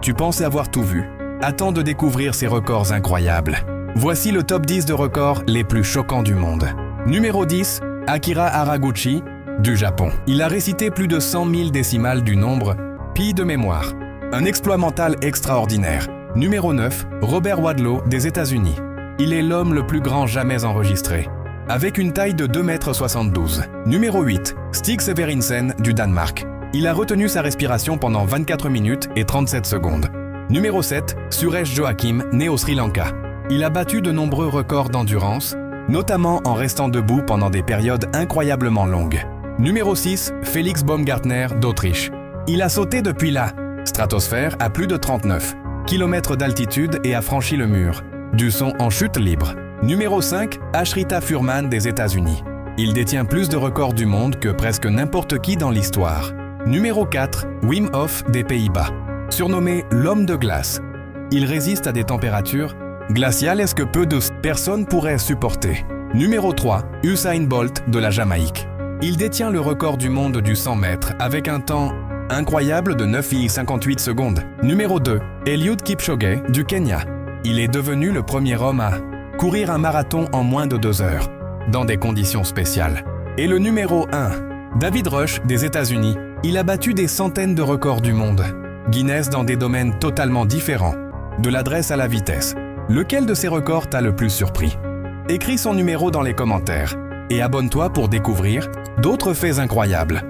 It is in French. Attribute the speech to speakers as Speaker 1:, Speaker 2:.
Speaker 1: Tu pensais avoir tout vu. Attends de découvrir ces records incroyables. Voici le top 10 de records les plus choquants du monde. Numéro 10, Akira Haraguchi, du Japon. Il a récité plus de 100 000 décimales du nombre pi de mémoire. Un exploit mental extraordinaire. Numéro 9, Robert Wadlow, des États-Unis. Il est l'homme le plus grand jamais enregistré, avec une taille de 2,72 m. Numéro 8, Stig Severinsen, du Danemark. Il a retenu sa respiration pendant 24 minutes et 37 secondes. Numéro 7, Suresh Joachim, né au Sri Lanka. Il a battu de nombreux records d'endurance, notamment en restant debout pendant des périodes incroyablement longues. Numéro 6, Félix Baumgartner, d'Autriche. Il a sauté depuis la stratosphère à plus de 39 km d'altitude et a franchi le mur du son en chute libre. Numéro 5, Ashrita Furman, des États-Unis. Il détient plus de records du monde que presque n'importe qui dans l'histoire. Numéro 4, Wim Hof, des Pays-Bas. Surnommé l'homme de glace. Il résiste à des températures glaciales que peu de personnes pourraient supporter. Numéro 3, Usain Bolt, de la Jamaïque. Il détient le record du monde du 100 mètres avec un temps incroyable de 9,58 secondes. Numéro 2, Eliud Kipchoge, du Kenya. Il est devenu le premier homme à courir un marathon en moins de 2 heures, dans des conditions spéciales. Et le numéro 1, David Rush, des États-Unis. Il a battu des centaines de records du monde Guinness dans des domaines totalement différents, de l'adresse à la vitesse. Lequel de ces records t'a le plus surpris? Écris son numéro dans les commentaires et abonne-toi pour découvrir d'autres faits incroyables.